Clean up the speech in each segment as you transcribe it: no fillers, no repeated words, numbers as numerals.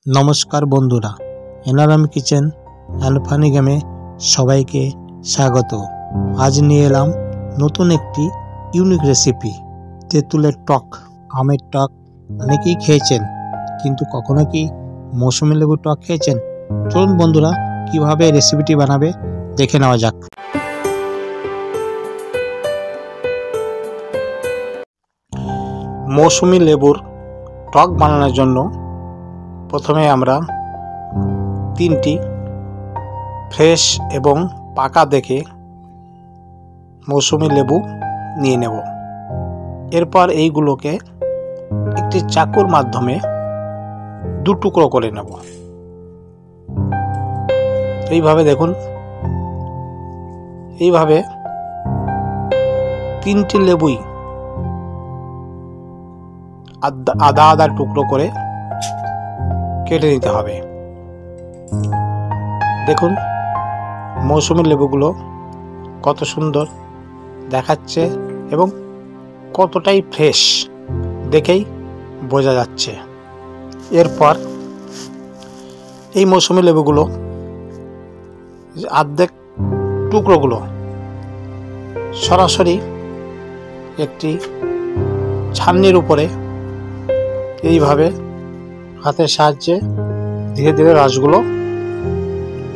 नमस्कार बंधुरा एनाराम kitchen and Fani गेमे सबाइके स्वागत। आज निये एलाम नतून एकटी यूनिक रेसिपि तेतुलेर टक। आमेर टक अनेकेई खेयेछेन किन्तु कखनो कि मौसुमी लेबुर टक खेयेछेन? चलुन बंधुरा किभाबे रेसिपिटी बानाबे देखे नेওয়া যাক। मौसुमी लेबुर टक बानानोर जन्य प्रथमे आमरा तीनटी फ्रेश एवं पाका देखे मौसुमी लेबू निये नेब। एरपर एइगुलोके एकटी चाकुर माध्यमे दु टुकरो करे नेब। এইভাবে দেখুন, এইভাবে তিনটি লেবুই আধা আধা টুকরো করে কেটে নিতে হবে। দেখুন মৌসুমী লেবুগুলো কত সুন্দর দেখাচ্ছে এবং কতটাই ফ্রেশ দেখেই বোঝা যাচ্ছে। এরপর এই মৌসুমী লেবুগুলো অর্ধেক টুকরোগুলো সরাসরি একটি ছান্নির উপরে এইভাবে হাতের সাহায্যে ধীরে ধীরে রসগুলো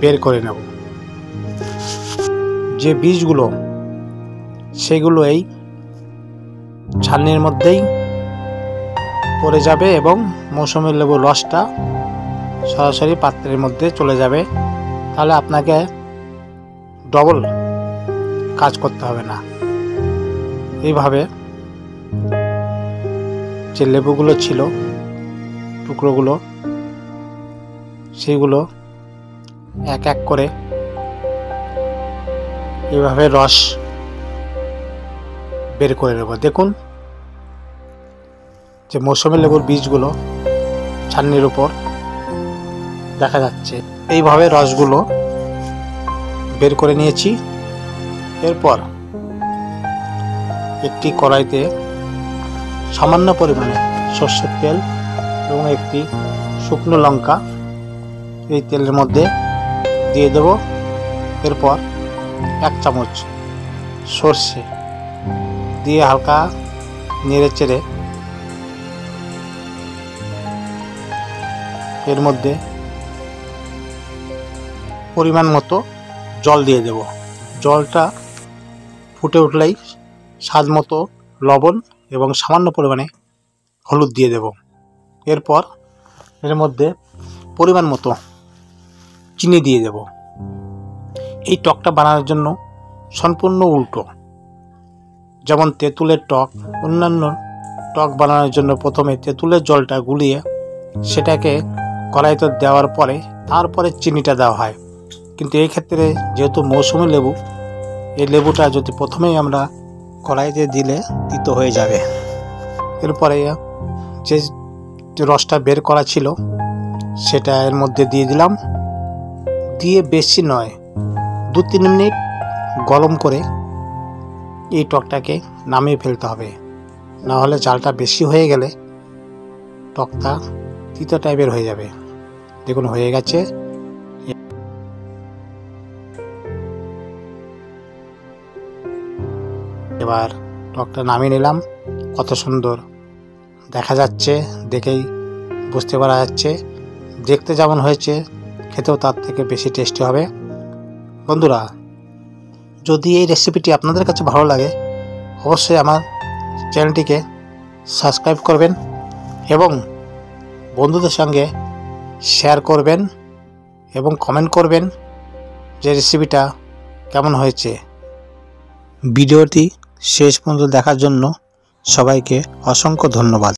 বের করে নেব। যে বীজগুলো সেগুলো এই ছান্নির মধ্যেই পড়ে যাবে এবং মৌসুমী লেবুর রসটা সরাসরি পাত্রের মধ্যে চলে যাবে। তাহলে আপনাকে ডবল কাজ করতে হবে না। এইভাবে যে লেবুগুলো ছিল টুকরোগুলো সেগুলো এক এক করে এইভাবে রস বের করে নেব। দেখুন যে মৌসুমী লেবুর বীজগুলো ছান্নির উপর দেখা যাচ্ছে। এইভাবে রসগুলো বের করে নিয়েছি। এরপর একটি কড়াইতে সামান্য পরিমাণে সরষের তেল এবং একটি শুকনো লঙ্কা এই তেলের মধ্যে দিয়ে দেব। এরপর এক চামচ সরষে দিয়ে হালকা নেড়ে চেড়ে এর মধ্যে পরিমাণ মতো জল দিয়ে দেব। জলটা ফুটে উঠলেই স্বাদ মতো লবণ এবং সামান্য পরিমাণে হলুদ দিয়ে দেব। এরপর এর মধ্যে পরিমাণ মতো চিনি দিয়ে দেব। এই টকটা বানানোর জন্য সম্পূর্ণ উল্টো। যেমন তেঁতুলের টক, অন্যান্য টক বানানোর জন্য প্রথমে তেঁতুলের জলটা গুলিয়ে সেটাকে কড়াইতে দেওয়ার পরে তারপরে চিনিটা দেওয়া হয়। কিন্তু এই ক্ষেত্রে যেহেতু মৌসুমী লেবু, এই লেবুটা যদি প্রথমেই আমরা কড়াইতে দিলে তিতো হয়ে যাবে। এরপরে যে রসটা বের করা ছিল সেটা এর মধ্যে দিয়ে দিলাম। দিয়ে বেশি নয়, 2-3 মিনিট গরম করে এই টকটাকে নামিয়ে ফেলতে হবে। না হলে জালটা বেশি হয়ে গেলে টকটা তিতো টাইপের হয়ে যাবে। দেখুন হয়ে গেছে। এবার টকটা নামিয়ে নিলাম। কত সুন্দর দেখা যাচ্ছে, দেখেই বুঝতে পারা যাচ্ছে। দেখতে যেমন হয়েছে খেতেও তার থেকে বেশি টেস্টি হবে। বন্ধুরা, যদি এই রেসিপিটি আপনাদের কাছে ভালো লাগে অবশ্যই আমার চ্যানেলটিকে সাবস্ক্রাইব করবেন এবং বন্ধুদের সঙ্গে শেয়ার করবেন এবং কমেন্ট করবেন যে রেসিপিটা কেমন হয়েছে। ভিডিওটি শেষ পর্যন্ত দেখার জন্য সবাইকে অসংখ্য ধন্যবাদ।